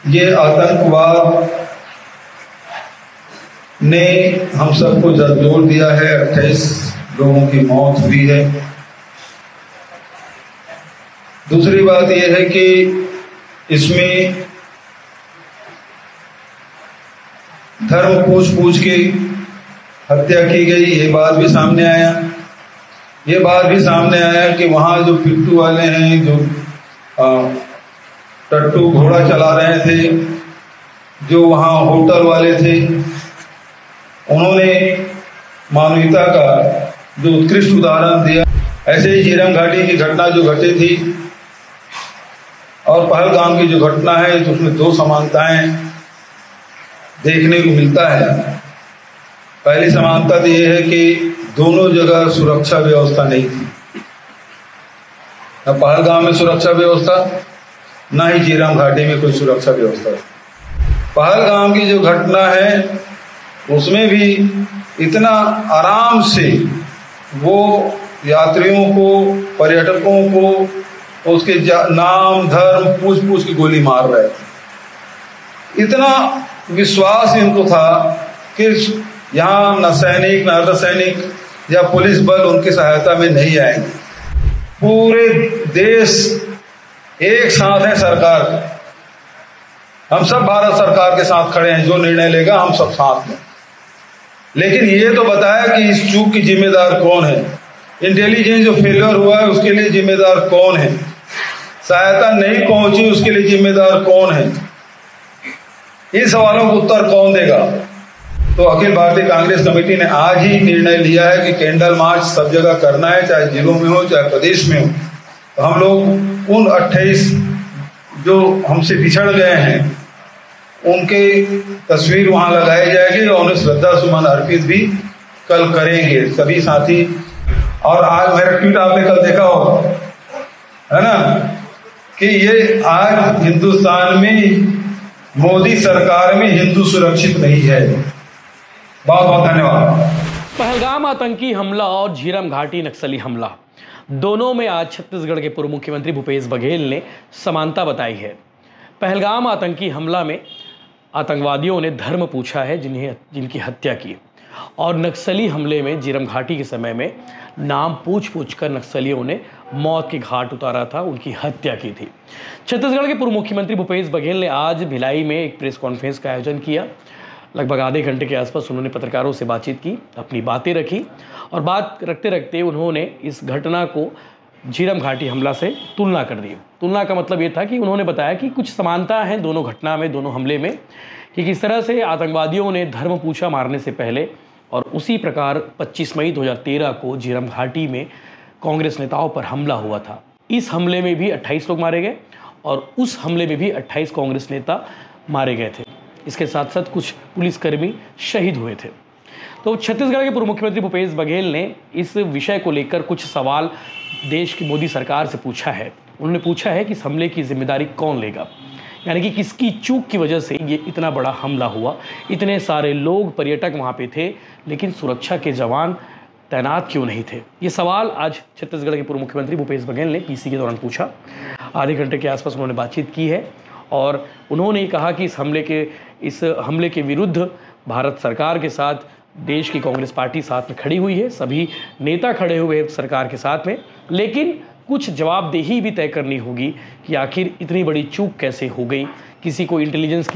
ये आतंकवाद ने हम सबको झकझोर दिया है। 28 लोगों की मौत हुई है। दूसरी बात यह है कि इसमें धर्म पूछ के हत्या की गई, ये बात भी सामने आया। ये बात भी सामने आया कि वहां जो पिट्ठू वाले हैं, जो टट्टू घोड़ा चला रहे थे, जो वहां होटल वाले थे, उन्होंने मानवता का जो उत्कृष्ट उदाहरण दिया। ऐसे ही झीरम घाटी की घटना जो घटी थी और पहलगाम की जो घटना है, तो उसमें दो समानताएं देखने को मिलता है। पहली समानता तो यह है कि दोनों जगह सुरक्षा व्यवस्था नहीं थी। न पहलगाम में सुरक्षा व्यवस्था, न ही झीरम घाटी में कोई सुरक्षा व्यवस्था। पहलगाम की जो घटना है उसमें भी इतना आराम से वो यात्रियों को, पर्यटकों को उसके नाम धर्म पूछ के गोली मार रहे थे। इतना विश्वास इनको था कि यहाँ न सैनिक, न अर्धसैनिक या पुलिस बल उनकी सहायता में नहीं आएंगे। पूरे देश एक साथ है सरकार का। हम सब भारत सरकार के साथ खड़े हैं, जो निर्णय लेगा हम सब साथ में। लेकिन ये तो बताया कि इस चूक की जिम्मेदार कौन है, इंटेलिजेंस जो फेलियर हुआ है उसके लिए जिम्मेदार कौन है, सहायता नहीं पहुंची उसके लिए जिम्मेदार कौन है। इन सवालों का उत्तर कौन देगा? तो अखिल भारतीय कांग्रेस कमेटी ने आज ही निर्णय लिया है कि कैंडल मार्च सब जगह करना है, चाहे जिलों में हो चाहे प्रदेश में हो। तो हम लोग उन 28 जो हमसे बिछड़ गए हैं उनके तस्वीर वहां लगाई जाएगी और उन्हें श्रद्धा सुमन अर्पित भी कल करेंगे सभी साथी। और आज मेरा ट्वीट आपने कल देखा होगा, है ना, कि ये आज हिंदुस्तान में मोदी सरकार में हिंदू सुरक्षित नहीं है। बहुत बहुत धन्यवाद। पहलगाम आतंकी हमला और झीरम घाटी नक्सली हमला, दोनों में आज छत्तीसगढ़ के पूर्व मुख्यमंत्री भूपेश बघेल ने समानता बताई है। पहलगाम आतंकी हमला में आतंकवादियों ने धर्म पूछा है जिनकी हत्या की, और नक्सली हमले में झीरम घाटी के समय में नाम पूछ कर नक्सलियों ने मौत के घाट उतारा था, उनकी हत्या की थी। छत्तीसगढ़ के पूर्व मुख्यमंत्री भूपेश बघेल ने आज भिलाई में एक प्रेस कॉन्फ्रेंस का आयोजन किया। लगभग आधे घंटे के आसपास उन्होंने पत्रकारों से बातचीत की, अपनी बातें रखी, और बात रखते रखते उन्होंने इस घटना को झीरम घाटी हमला से तुलना कर दी। तुलना का मतलब ये था कि उन्होंने बताया कि कुछ समानता है दोनों घटना में, दोनों हमले में, कि किस तरह से आतंकवादियों ने धर्म पूछा मारने से पहले, और उसी प्रकार 25 मई 2013 को झीरम घाटी में कांग्रेस नेताओं पर हमला हुआ था। इस हमले में भी 28 लोग मारे गए और उस हमले में भी 28 कांग्रेस नेता मारे गए थे। इसके साथ साथ कुछ पुलिसकर्मी शहीद हुए थे। तो छत्तीसगढ़ के पूर्व मुख्यमंत्री भूपेश बघेल ने इस विषय को लेकर कुछ सवाल देश की मोदी सरकार से पूछा है। उन्होंने पूछा है कि इस हमले की जिम्मेदारी कौन लेगा, यानी कि किसकी चूक की वजह से ये इतना बड़ा हमला हुआ। इतने सारे लोग, पर्यटक वहाँ पे थे, लेकिन सुरक्षा के जवान तैनात क्यों नहीं थे? ये सवाल आज छत्तीसगढ़ के पूर्व मुख्यमंत्री भूपेश बघेल ने पीसी के दौरान पूछा। आधे घंटे के आसपास उन्होंने बातचीत की है और उन्होंने कहा कि इस हमले के विरुद्ध भारत सरकार के साथ देश की कांग्रेस पार्टी साथ में खड़ी हुई है, सभी नेता खड़े हुए हैं सरकार के साथ में, लेकिन कुछ जवाबदेही भी तय करनी होगी कि आखिर इतनी बड़ी चूक कैसे हो गई, किसी को इंटेलिजेंस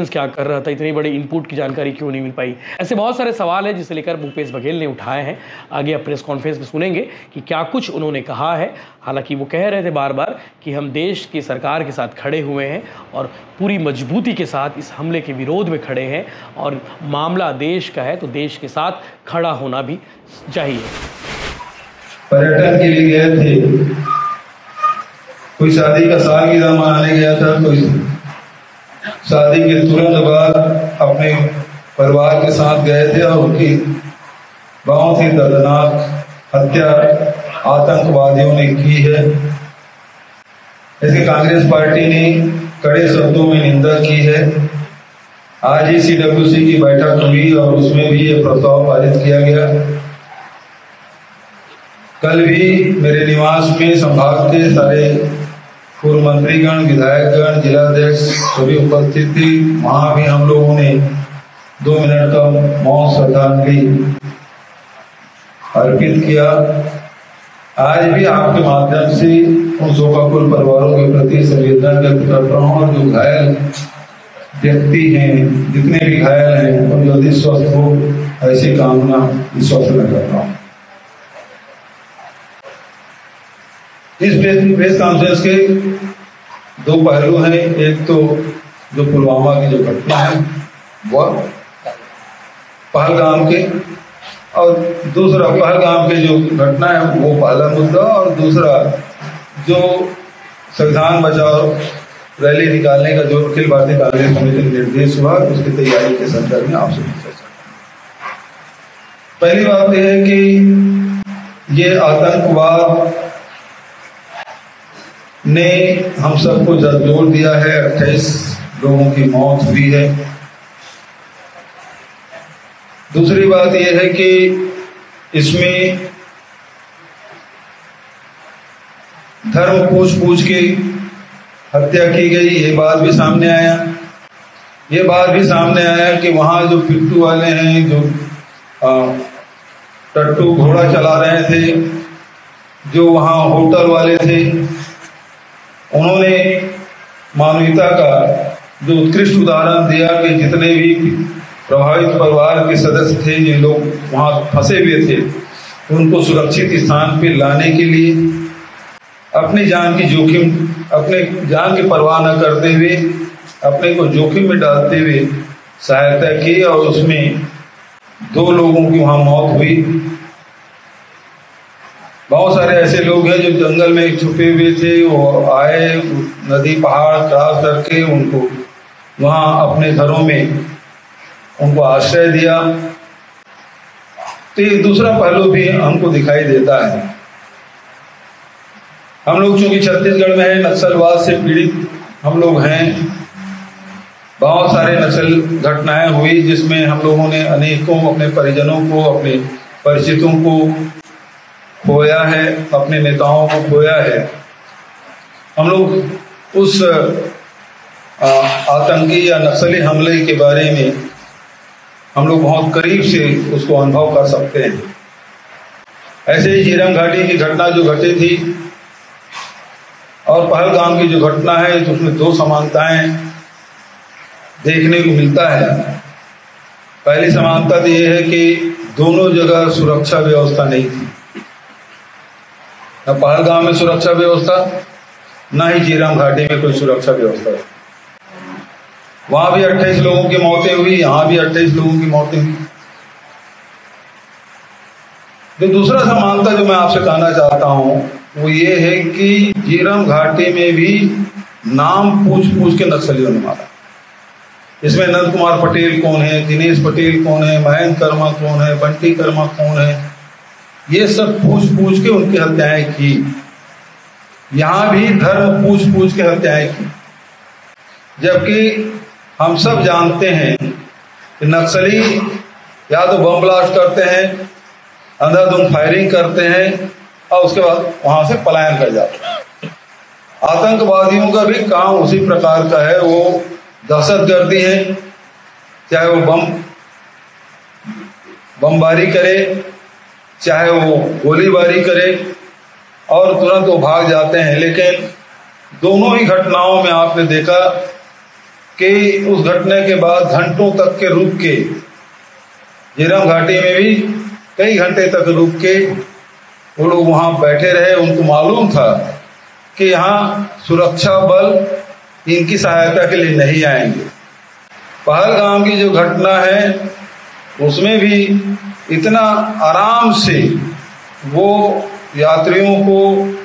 क्या कर रहा था, इतनी बड़ी इनपुट की जानकारी क्यों नहीं मिल पाई। ऐसे बहुत सारे सवाल हैं जिसे लेकर भूपेश बघेल ने उठाए हैं। आगे आप प्रेस कॉन्फ्रेंस में सुनेंगे कि क्या कुछ उन्होंने कहा है। हालांकि वो कह रहे थे बार बार कि हम देश की सरकार के साथ खड़े हुए हैं और पूरी मजबूती के साथ इस हमले के विरोध में खड़े हैं, और मामला देश का है तो देश के साथ खड़ा होना भी चाहिए। पर्यटन के लिए गए थे, कोई शादी का सालगिरह मनाने गया था, कोई शादी के तुरंत बाद अपने परिवार के साथ गए थे और उनकी बहुत ही दर्दनाक हत्या आतंकवादियों ने की है। इसकी कांग्रेस पार्टी ने कड़े शब्दों में निंदा की है। आज ही CWC की बैठक हुई और उसमें भी ये प्रस्ताव पारित किया गया। कल भी मेरे निवास में संभाग के सारे पूर्व मंत्रीगण, विधायकगण, जिलाध्यक्ष सभी उपस्थित थी। वहां भी हम लोगों ने 2 मिनट का मौन श्रद्धांजलि अर्पित किया। आज भी आपके माध्यम से उन शोकाकुल परिवारों के प्रति संवेदना व्यक्त करता हूँ और जो घायल व्यक्ति हैं, जितने भी घायल हैं, और जल्दी स्वस्थ हो ऐसी कामना ईश्वर से मैं करता हूँ। इस प्रेस कॉन्फ्रेंस के 2 पहलू हैं। एक तो जो पुलवामा की जो घटना है वह पहलगाम के, और दूसरा पहलगाम के जो घटना है वो पहला मुद्दा, और दूसरा जो संविधान बचाओ रैली निकालने का जो अखिल भारतीय कांग्रेस कमेटी का निर्देश हुआ उसकी तैयारी के संदर्भ में आपसे चर्चा। पहली बात यह है कि ये आतंकवाद ने हम सबको झकझोर दिया है। 28 लोगों की मौत हुई है। दूसरी बात यह है कि इसमें धर्म पूछ के हत्या की गई, ये बात भी सामने आया। ये बात भी सामने आया कि वहां जो पिट्ठू वाले हैं, जो टट्टू घोड़ा चला रहे थे, जो वहां होटल वाले थे, उन्होंने मानवता का जो उत्कृष्ट उदाहरण दिया कि जितने भी प्रभावित परिवार के सदस्य थे, जिन लोग वहां फंसे हुए थे, उनको सुरक्षित स्थान पर लाने के लिए अपनी जान की परवाह न करते हुए अपने को जोखिम में डालते हुए सहायता की, और उसमें 2 लोगों की वहां मौत हुई। बहुत सारे ऐसे लोग हैं जो जंगल में छुपे हुए थे, वो आए नदी पहाड़ क्रॉस करके उनको वहां अपने घरों में उनको आश्रय दिया। तो ये दूसरा पहलू भी हमको दिखाई देता है। हम लोग चूंकि छत्तीसगढ़ में है, नक्सलवाद से पीड़ित हम लोग हैं। बहुत सारे नक्सल घटनाएं हुई जिसमें हम लोगों ने अनेकों अपने परिजनों को, अपने परिचितों को खोया है, अपने नेताओं को खोया है। हम लोग उस आतंकी या नक्सली हमले के बारे में हम लोग बहुत करीब से उसको अनुभव कर सकते हैं। ऐसे ही झीरम घाटी की घटना जो घटी थी और पहलगाम की जो घटना है, उसमें 2 समानताएं देखने को मिलता है। पहली समानता तो ये है कि दोनों जगह सुरक्षा व्यवस्था नहीं थी। न पहलगाम में सुरक्षा व्यवस्था, न ही झीरम घाटी में कोई सुरक्षा व्यवस्था है। वहां भी 28 लोगों की मौतें हुई, यहां भी 28 लोगों की मौतें हुई। जो दूसरा समानता जो मैं आपसे कहना चाहता हूं वो ये है कि झीरम घाटी में भी नाम पूछ के नक्सलियों ने मारा। इसमें नंद कुमार पटेल कौन है, दिनेश पटेल कौन है, महेंद्र कर्मा कौन है, बंटी कर्मा कौन है, ये सब पूछ के उनकी हत्याएं की। यहां भी धर्म पूछ के हत्याएं की। जबकि हम सब जानते हैं कि नक्सली या तो बम ब्लास्ट करते हैं, अंधाधुंध फायरिंग करते हैं और उसके बाद वहां से पलायन कर जाते हैं। आतंकवादियों का भी काम उसी प्रकार का है। वो दहशतगर्दी है, चाहे वो बमबारी करे, चाहे वो गोलीबारी करे, और तुरंत वो भाग जाते हैं। लेकिन दोनों ही घटनाओं में आपने देखा कि उस घटना के बाद घंटों तक के रुक के, झीरम घाटी में भी कई घंटे तक रुक के वो लोग वहां बैठे रहे। उनको मालूम था कि यहाँ सुरक्षा बल इनकी सहायता के लिए नहीं आएंगे। पहलगाम की जो घटना है उसमें भी इतना आराम से वो यात्रियों को,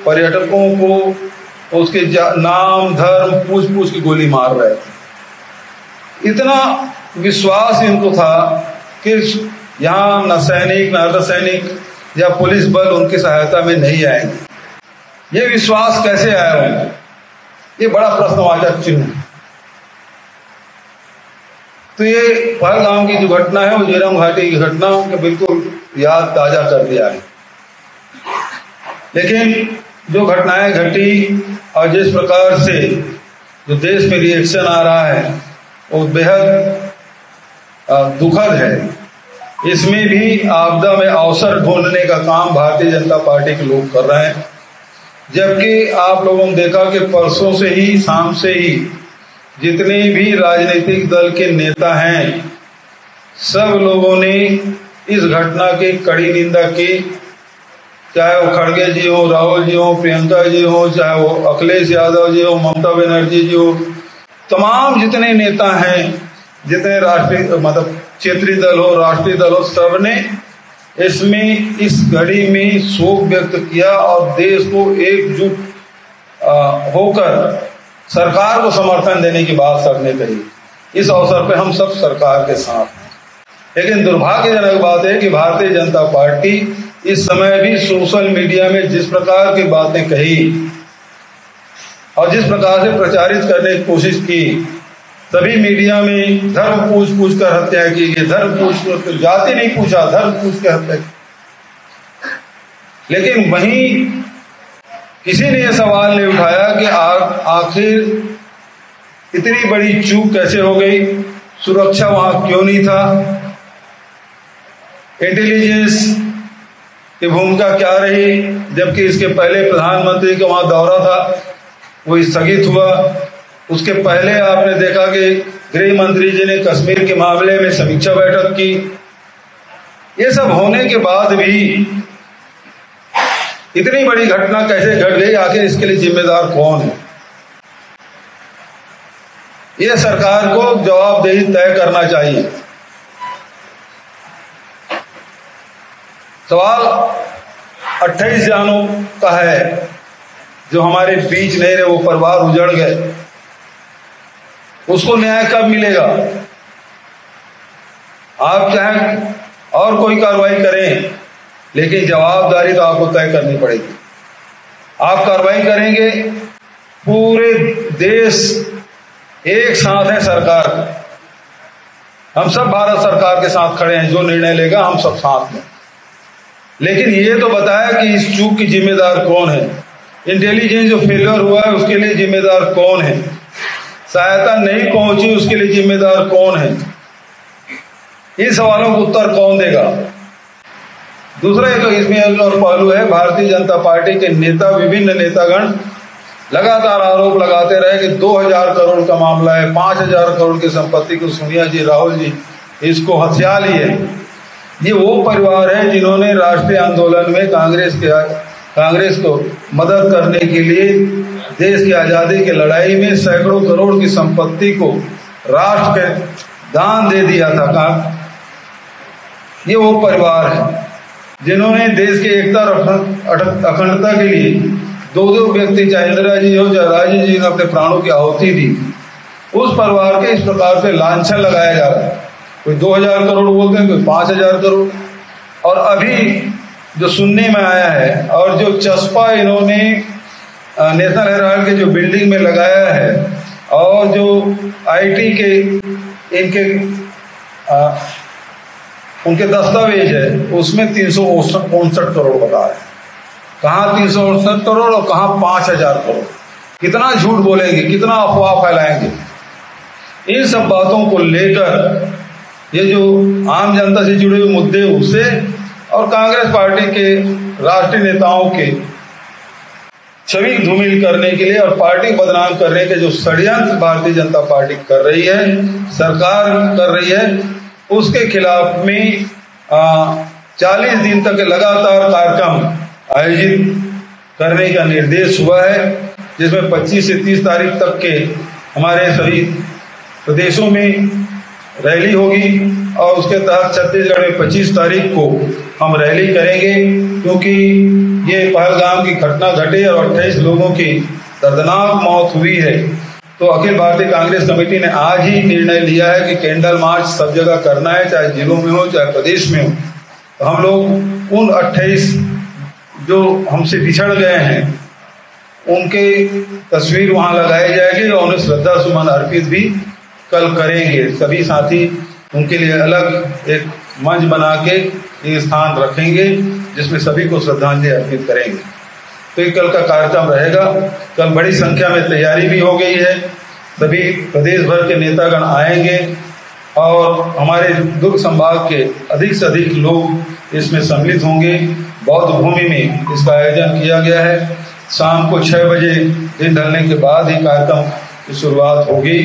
पर्यटकों को उसके नाम धर्म पूछ के गोली मार रहे थे। इतना विश्वास इनको था कि यहाँ न सैनिक, न अर्धसैनिक या पुलिस बल उनकी सहायता में नहीं आएंगे। ये विश्वास कैसे आया उनको, ये बड़ा प्रश्नवाचक चिन्ह है। तो ये पहलगाम की जो घटना है वो झीरम घाटी की घटना के बिल्कुल याद ताजा कर दिया है। लेकिन जो घटनाएं घटी और जिस प्रकार से जो देश में रिएक्शन आ रहा है वो बेहद दुखद है। इसमें भी आपदा में अवसर ढूंढने का काम भारतीय जनता पार्टी के लोग कर रहे हैं, जबकि आप लोगों ने देखा कि परसों से ही, शाम से ही जितने भी राजनीतिक दल के नेता हैं सब लोगों ने इस घटना की कड़ी निंदा की, चाहे वो खड़गे जी हो, राहुल जी हो, प्रियंका जी हो, चाहे वो अखिलेश यादव जी हो, ममता बनर्जी जी हो, तमाम जितने नेता हैं, जितने राष्ट्रीय मतलब क्षेत्रीय दल हो, राष्ट्रीय दल हो, सबने इसमें इस घड़ी में शोक व्यक्त किया और देश को एकजुट होकर सरकार को समर्थन देने की बात सबने कही। इस अवसर पे हम सब सरकार के साथ हैं। लेकिन दुर्भाग्यजनक बात है कि भारतीय जनता पार्टी इस समय भी सोशल मीडिया में जिस प्रकार की बातें कही और जिस प्रकार से प्रचारित करने की कोशिश की, सभी मीडिया में धर्म पूछ कर हत्या की गई, धर्म पूछ, जाति नहीं पूछा, धर्म पूछ कर हत्या की। लेकिन वहीं किसी ने यह सवाल नहीं उठाया कि आखिर इतनी बड़ी चूक कैसे हो गई, सुरक्षा वहां क्यों नहीं था, इंटेलिजेंस की भूमिका क्या रही, जबकि इसके पहले प्रधानमंत्री का वहां दौरा था वो स्थगित हुआ। उसके पहले आपने देखा कि गृह मंत्री जी ने कश्मीर के मामले में समीक्षा बैठक की। ये सब होने के बाद भी इतनी बड़ी घटना कैसे घट गई, आखिर इसके लिए जिम्मेदार कौन है? यह सरकार को जवाबदेही तय करना चाहिए। सवाल 28 जानों का है जो हमारे बीच नहीं रहे, वो परिवार उजड़ गए, उसको न्याय कब मिलेगा? आप चाहे और कोई कार्रवाई करें, लेकिन जवाबदारी तो आपको तय करनी पड़ेगी। आप कार्रवाई करेंगे, पूरे देश एक साथ है सरकार, हम सब भारत सरकार के साथ खड़े हैं, जो निर्णय लेगा हम सब साथ में। लेकिन ये तो बताया कि इस चूक की जिम्मेदार कौन है, इंटेलिजेंस जो फेलियर हुआ है उसके लिए जिम्मेदार कौन है, सहायता नहीं पहुंची उसके लिए जिम्मेदार कौन है? इन सवालों का उत्तर कौन देगा? दूसरा एक इसमें और पहलू है, भारतीय जनता पार्टी के नेता, विभिन्न नेतागण लगातार आरोप लगाते रहे कि 2000 करोड़ का मामला है, 5000 करोड़ की संपत्ति को सोनिया जी, राहुल जी इसको हथिया लिए। ये वो परिवार है जिन्होंने राष्ट्रीय आंदोलन में कांग्रेस को मदद करने के लिए देश की आजादी की लड़ाई में सैकड़ों करोड़ की संपत्ति को राष्ट्र के दान दे दिया था। ये वो परिवार है जिन्होंने देश के एकता और अखंडता के लिए दो व्यक्ति, चाहे इंदिरा जी हो चाहे राजीव जी ने अपने प्राणों की आहुति दी। उस परिवार के इस प्रकार से लांछन लगाया जा रहा है। कोई 2000 करोड़ बोलते हैं, कोई 5000 करोड़। और अभी जो सुनने में आया है और जो चस्पा इन्होंने नेशनल हेराल्ड के जो बिल्डिंग में लगाया है और जो आईटी के इनके उनके दस्तावेज है, उसमें 359 करोड़ बता है। कहाँ 359 करोड़ और कहाँ 5000 करोड़? कितना झूठ बोलेंगे, कितना अफवाह फैलाएंगे? इन सब बातों को लेकर ये जो आम जनता से जुड़े हुए मुद्दे उससे और कांग्रेस पार्टी के राष्ट्रीय नेताओं के छवि धूमिल करने के लिए और पार्टी को बदनाम करने के जो षड्यंत्र भारतीय जनता पार्टी कर रही है, सरकार कर रही है, उसके खिलाफ में 40 दिन तक लगातार कार्यक्रम आयोजित करने का निर्देश हुआ है, जिसमें 25 से 30 तारीख तक के हमारे सभी प्रदेशों में रैली होगी और उसके तहत छत्तीसगढ़ में 25 तारीख को हम रैली करेंगे, क्योंकि ये पहलगाम की घटना घटी और 28 लोगों की दर्दनाक मौत हुई है। तो अखिल भारतीय कांग्रेस कमेटी ने आज ही निर्णय लिया है कि कैंडल मार्च सब जगह करना है, चाहे जिलों में हो चाहे प्रदेश में हो। तो हम लोग उन 28 जो हमसे बिछड़ गए हैं उनके तस्वीर वहां लगाई जाएगी और उन्हें श्रद्धा सुमन अर्पित भी कल करेंगे। सभी साथी उनके लिए अलग एक मंच बना के ये स्थान रखेंगे जिसमें सभी को श्रद्धांजलि अर्पित करेंगे। तो ये कल का कार्यक्रम रहेगा। कल बड़ी संख्या में तैयारी भी हो गई है, सभी प्रदेश भर के नेतागण आएंगे और हमारे दुर्ग संभाग के अधिक से अधिक लोग इसमें सम्मिलित होंगे। बौद्ध भूमि में इसका आयोजन किया गया है। शाम को 6 बजे दिन ढलने के बाद ही कार्यक्रम की शुरुआत होगी,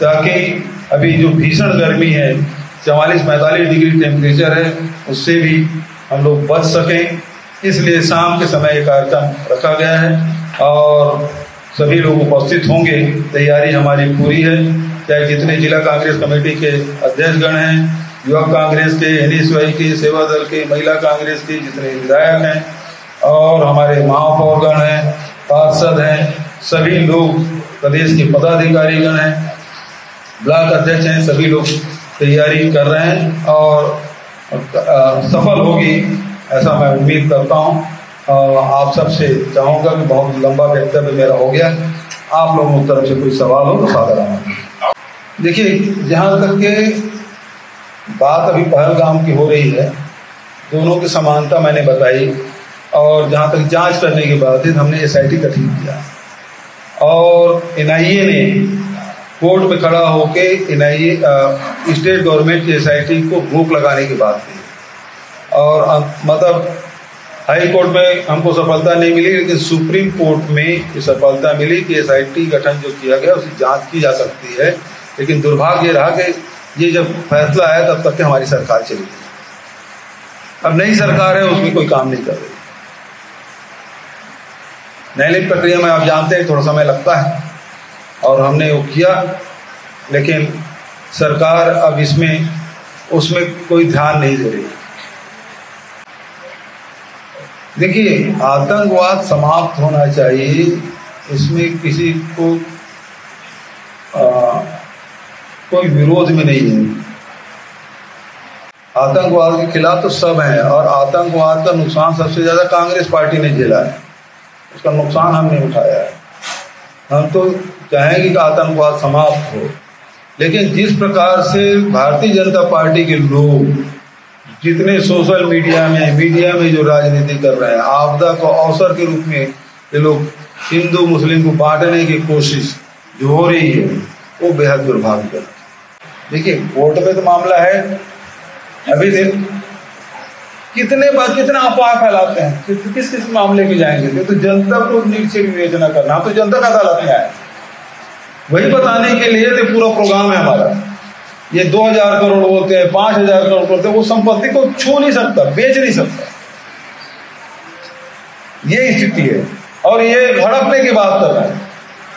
ताकि अभी जो भीषण गर्मी है 44-45 डिग्री टेम्परेचर है, उससे भी हम लोग बच सकें, इसलिए शाम के समय ये कार्यक्रम रखा गया है और सभी लोग उपस्थित होंगे। तैयारी हमारी पूरी है, चाहे जितने जिला कांग्रेस कमेटी के अध्यक्षगण हैं, युवक कांग्रेस के, NSY के, सेवा दल के, महिला कांग्रेस के जितने विधायक हैं और हमारे महापौरगण हैं, पार्षद हैं, सभी लोग प्रदेश के पदाधिकारीगण हैं, ब्लॉक अध्यक्ष हैं, सभी लोग तैयारी कर रहे हैं और सफल होगी ऐसा मैं उम्मीद करता हूँ। आप सबसे चाहूँगा कि बहुत लंबा वक्तव्य मेरा हो गया, आप लोगों की तरफ से कोई सवाल हो तो सादर आना। देखिए, जहाँ तक के बात अभी पहलगाम की हो रही है, दोनों की समानता मैंने बताई और जहाँ तक जांच करने के बाद हमने SIT गठित किया और NIA ने कोर्ट में खड़ा होके NIA स्टेट गवर्नमेंट की SIT को रोक लगाने की बात की और मतलब हाई कोर्ट में हमको सफलता नहीं मिली, लेकिन सुप्रीम कोर्ट में ये सफलता मिली कि SIT गठन जो किया गया उसकी जांच की जा सकती है। लेकिन दुर्भाग्य रहा कि ये जब फैसला आया तब तक हमारी सरकार चली गई। अब नई सरकार है, उसमें कोई काम नहीं कर रही। न्यायालयिक प्रक्रिया में आप जानते हैं थोड़ा समय लगता है और हमने वो किया, लेकिन सरकार अब इसमें उसमें कोई ध्यान नहीं दे रही। देखिए, आतंकवाद समाप्त होना चाहिए, इसमें किसी को कोई विरोध में नहीं है। आतंकवाद के खिलाफ तो सब हैं और आतंकवाद का नुकसान सबसे ज्यादा कांग्रेस पार्टी ने झेला है, उसका नुकसान हमने उठाया है। हम तो चाहेंगे कि आतंकवाद समाप्त हो, लेकिन जिस प्रकार से भारतीय जनता पार्टी के लोग जितने सोशल मीडिया में जो राजनीति कर रहे हैं, आपदा को अवसर के रूप में ये लोग हिंदू मुस्लिम को बांटने की कोशिश जो हो रही है, वो बेहद दुर्भाग्यजनक। देखिए, कोर्ट में तो मामला है, अभी कितने अफवाह फैलाते हैं, किस मामले में जाएंगे, तो जनता को नीचे विवेचना करना। हम तो जनता का अदालत में आए, वही बताने के लिए तो पूरा प्रोग्राम है हमारा। ये 2000 करोड़ बोलते हैं, 5000 करोड़ बोलते हैं, वो संपत्ति को छू नहीं सकता, बेच नहीं सकता, ये स्थिति है। और ये हड़पने की बात कर रहे हैं,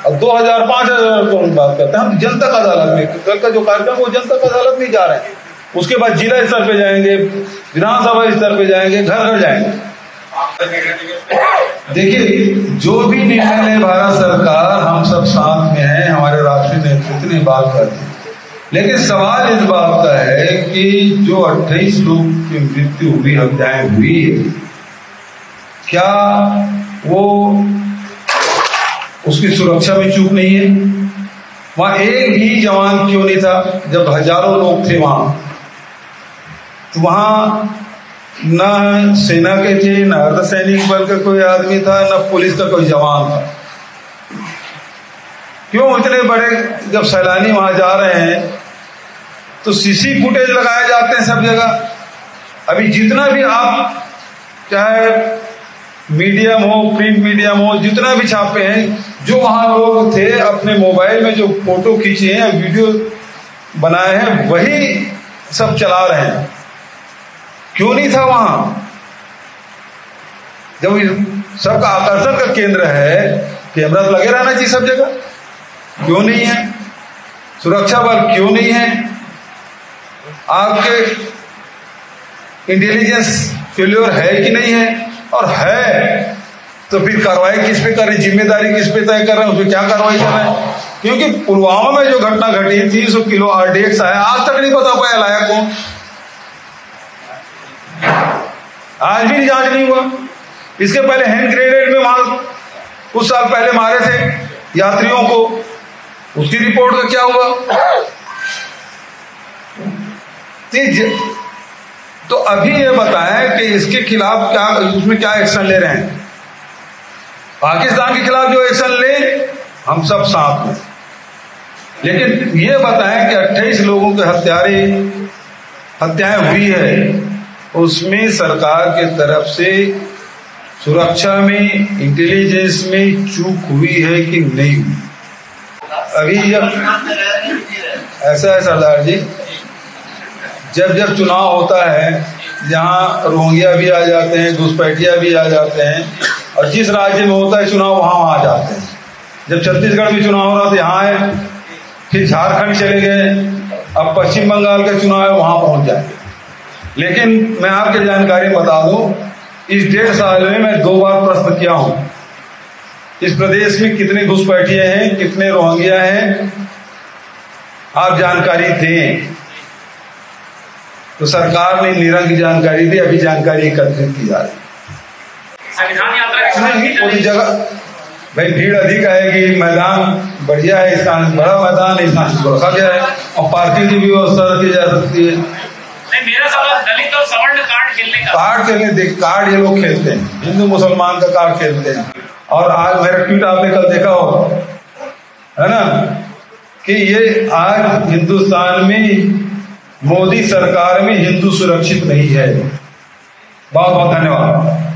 अब 2000-5000 करोड़ की बात करते हैं। हम जनता का अदालत में, कल का जो कार्यक्रम वो जनता का अदालत में जा रहे हैं, उसके बाद जिला स्तर पे जाएंगे, विधानसभा स्तर पे जाएंगे, घर घर जाएंगे। देखिए, जो भी निर्णय ले भारत सरकार, हम सब साथ में हैं, हमारे राष्ट्रीय नेतृत्व ने बात करती है, लेकिन सवाल इस बात का है कि जो 28 लोग की मृत्यु हुई, हत्याएं हुई, क्या वो उसकी सुरक्षा में चूक नहीं है? वहां एक भी जवान क्यों नहीं था जब हजारों लोग थे वहां? तो वहां न सेना के थे, न अर्धसैनिक बल का कोई आदमी था, न पुलिस का कोई जवान था। क्यों इतने बड़े, जब सैलानी वहां जा रहे हैं तो CC फुटेज लगाए जाते हैं सब जगह। अभी जितना भी आप, चाहे मीडियम हो, प्रिंट मीडियम हो, जितना भी छापे हैं, जो वहां लोग थे अपने मोबाइल में जो फोटो खींचे हैं, वीडियो बनाए हैं, वही सब चला रहे हैं। क्यों नहीं था वहां? जब सबका आकर्षण का केंद्र है, कैमरा तो लगे रहना चाहिए सब जगह, क्यों नहीं है? सुरक्षा बल क्यों नहीं है? आपके इंटेलिजेंस फेल्योर है कि नहीं है? और है तो फिर कार्रवाई किस पे कर रहे हैं, जिम्मेदारी किस पे तय कर रहे हैं, उसमें क्या कार्रवाई कर रहे हैं? क्योंकि पुलवामा में जो घटना घटी, 300 किलो RDX आया, आज तक नहीं बता पाया लाया कौन, आज भी जांच नहीं हुआ। इसके पहले हैंड ग्रेनेड में वहां कुछ साल पहले मारे थे यात्रियों को, उसकी रिपोर्ट का क्या हुआ? तो अभी ये बताएं कि इसके खिलाफ क्या, उसमें क्या एक्शन ले रहे हैं? पाकिस्तान के खिलाफ जो एक्शन ले, हम सब साथ में। लेकिन ये बताएं कि 28 लोगों के हत्याएं हुई है, उसमें सरकार के तरफ से सुरक्षा में, इंटेलिजेंस में चूक हुई है कि नहीं हुई? अभी ऐसा है सरदार जी, जब जब चुनाव होता है, यहाँ रोहिंग्या भी आ जाते हैं, घुसपैठिया भी आ जाते हैं, और जिस राज्य में होता है चुनाव वहां आ जाते हैं। जब छत्तीसगढ़ में चुनाव हो रहा था यहाँ है, फिर झारखंड चले गए, अब पश्चिम बंगाल का चुनाव है, वहां पहुंच जाएंगे। लेकिन मैं आपके जानकारी बता दूं, इस 1.5 साल में मैं 2 बार प्रश्न किया हूं, इस प्रदेश में कितने घुसपैठिए हैं, कितने रोहिंग्या हैं, आप जानकारी दें। तो सरकार ने निरंक जानकारी दी, अभी जानकारी एकत्रित की जा रही है। संविधान यात्रा पूरी जगह भाई भीड़ अधिक आएगी, मैदान बढ़िया है, इसका बड़ा मैदान है, इसका रखा गया है, और पार्किंग की भी व्यवस्था रखी जा सकती है। नहीं, मेरा सवाल दलित और सवर्ण कार्ड खेलने का। कार्ड ये लोग खेलते हैं, हिंदू मुसलमान का कार्ड खेलते हैं। और आज मेरा ट्वीट आपने कल देखा हो, है ना, कि ये आज हिंदुस्तान में मोदी सरकार में हिंदू सुरक्षित नहीं है। बहुत बहुत धन्यवाद।